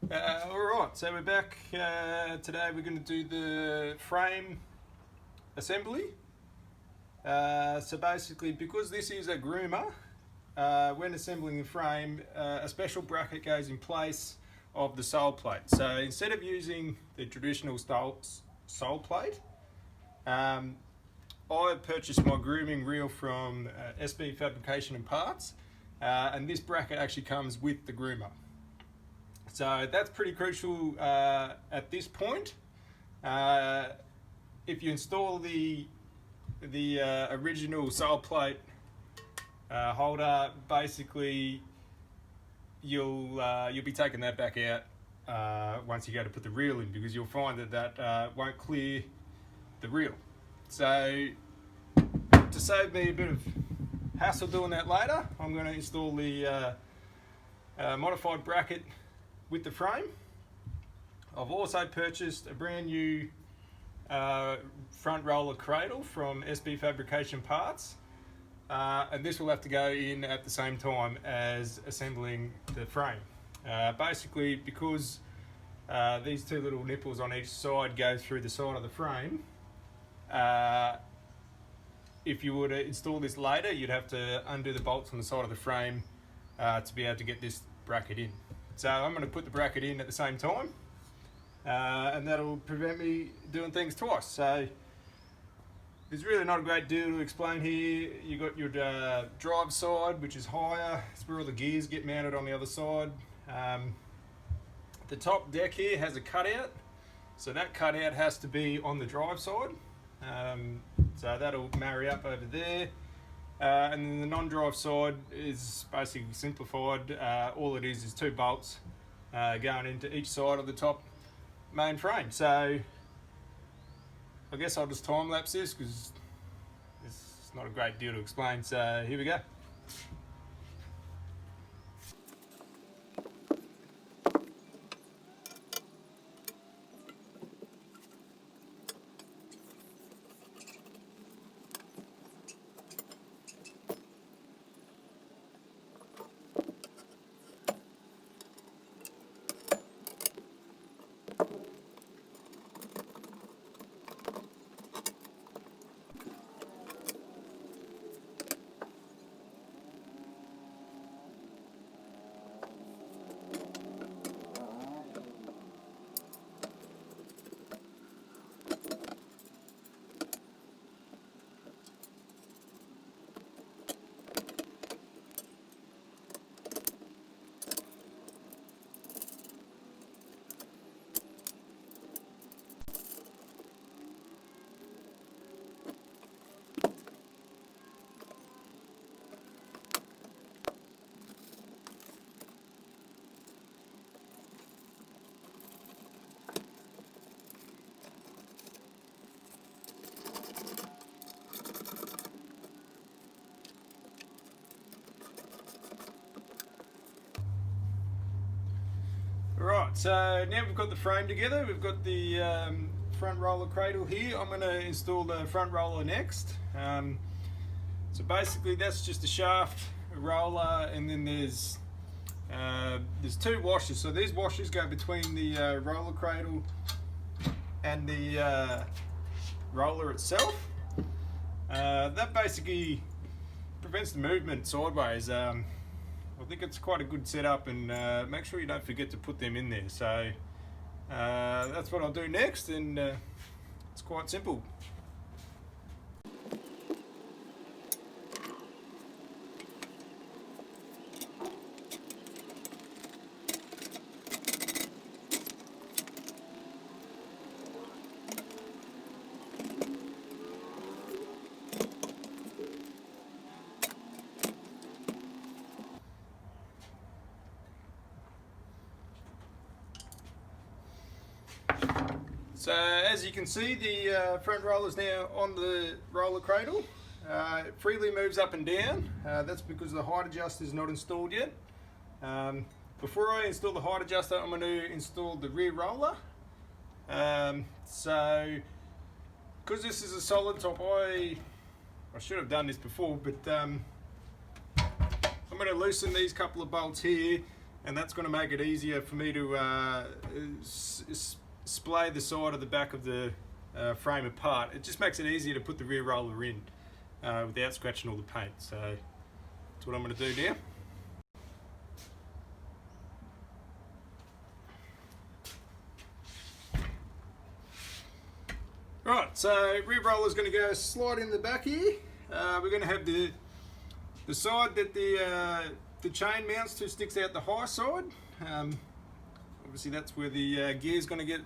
Alright, so we're back. Today we're going to do the frame assembly. So basically, because this is a groomer, when assembling the frame, a special bracket goes in place of the sole plate. So instead of using the traditional sole plate, I purchased my grooming reel from SB Fabrication and Parts, and this bracket actually comes with the groomer. So that's pretty crucial at this point. If you install the original sole plate holder, basically you'll be taking that back out once you go to put the reel in, because you'll find that won't clear the reel. So to save me a bit of hassle doing that later, I'm going to install the modified bracket with the frame. I've also purchased a brand new front roller cradle from SB Fabrication Parts, and this will have to go in at the same time as assembling the frame. Basically, because these two little nipples on each side go through the side of the frame, if you were to install this later, you'd have to undo the bolts on the side of the frame to be able to get this bracket in. So I'm going to put the bracket in at the same time, and that'll prevent me doing things twice. So there's really not a great deal to explain here. You've got your drive side, which is higher. It's where all the gears get mounted on the other side. The top deck here has a cutout, so that cutout has to be on the drive side. So that'll marry up over there. And then the non-drive side is basically simplified. All it is two bolts going into each side of the top main frame. So I guess I'll just time lapse this because it's not a great deal to explain. So here we go. Right, so now we've got the frame together. We've got the front roller cradle here. I'm going to install the front roller next. So basically that's just a shaft, a roller, and then there's two washers. So these washers go between the roller cradle and the roller itself. That basically prevents the movement sideways. I think it's quite a good setup, and make sure you don't forget to put them in there. So that's what I'll do next, and it's quite simple. So as you can see, the front roller is now on the roller cradle. It freely moves up and down. That's because the height adjuster is not installed yet. Before I install the height adjuster, I'm going to install the rear roller. So because this is a solid top, I should have done this before, but I'm going to loosen these couple of bolts here and that's going to make it easier for me to splay the side of the back of the frame apart. It just makes it easier to put the rear roller in without scratching all the paint. So that's what I'm going to do now. Right, so rear roller is going to go slide in the back here. We're going to have the side that the chain mounts to sticks out the high side. Obviously that's where the gear's going to get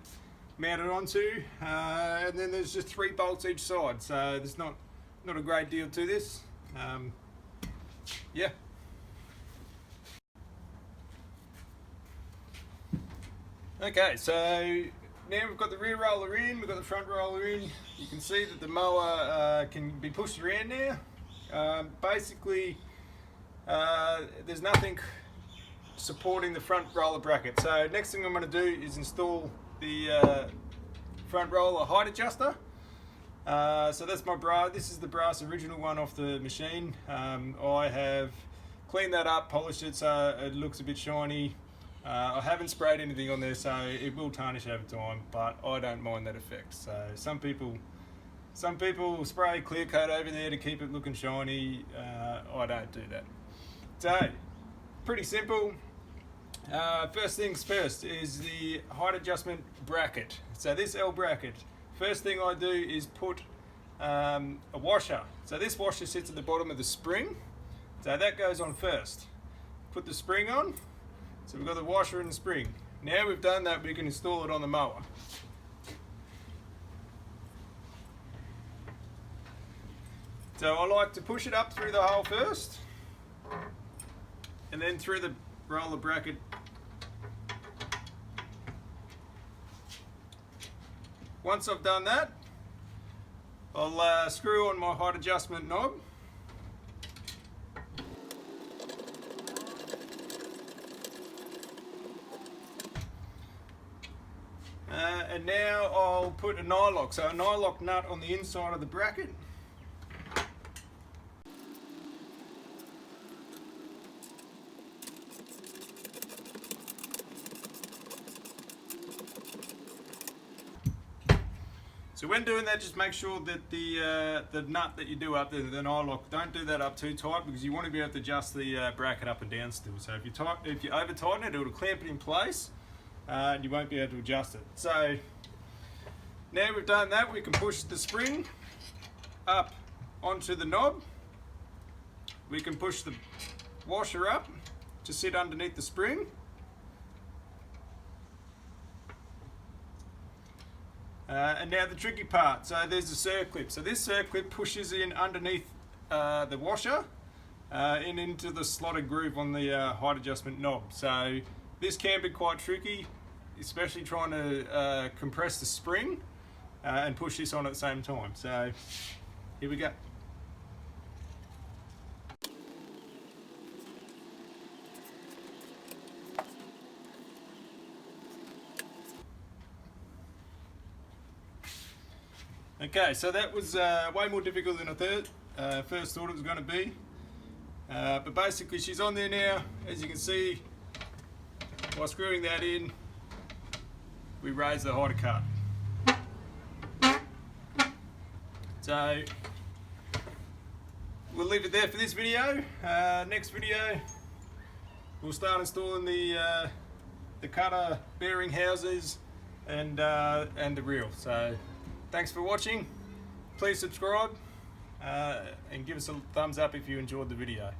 mounted onto, and then there's just 3 bolts each side, so there's not a great deal to this. Yeah. Okay, so now we've got the rear roller in, we've got the front roller in. You can see that the mower can be pushed around now. Basically, there's nothing supporting the front roller bracket. So next thing I'm going to do is install the front roller height adjuster. So that's my brass. This is the brass original one off the machine. I have cleaned that up, polished it so it looks a bit shiny. I haven't sprayed anything on there, so it will tarnish over time, but I don't mind that effect. So some people spray clear coat over there to keep it looking shiny. I don't do that. So pretty simple. First things first is the height adjustment bracket. So this L bracket, first thing I do is put a washer. So this washer sits at the bottom of the spring, so that goes on first. Put the spring on. So we've got the washer and the spring. Now we've done that, we can install it on the mower. So I like to push it up through the hole first, and then through the roller bracket. Once I've done that, I'll screw on my height adjustment knob. And now I'll put a nylock, so a nylock nut on the inside of the bracket. So when doing that, just make sure that the nut that you do up, the nylock, don't do that up too tight, because you want to be able to adjust the bracket up and down still. So if you over tighten it, it'll clamp it in place. And you won't be able to adjust it. So now we've done that, we can push the spring up onto the knob. We can push the washer up to sit underneath the spring. And now the tricky part. So there's a circlip. So this circlip pushes in underneath the washer and into the slotted groove on the height adjustment knob. So this can be quite tricky, especially trying to compress the spring and push this on at the same time. So here we go. Okay, so that was way more difficult than I first thought it was going to be. But basically she's on there now. As you can see, by screwing that in, we raise the height cut. So we'll leave it there for this video. Next video, we'll start installing the cutter bearing houses and the reel. So thanks for watching. Please subscribe and give us a thumbs up if you enjoyed the video.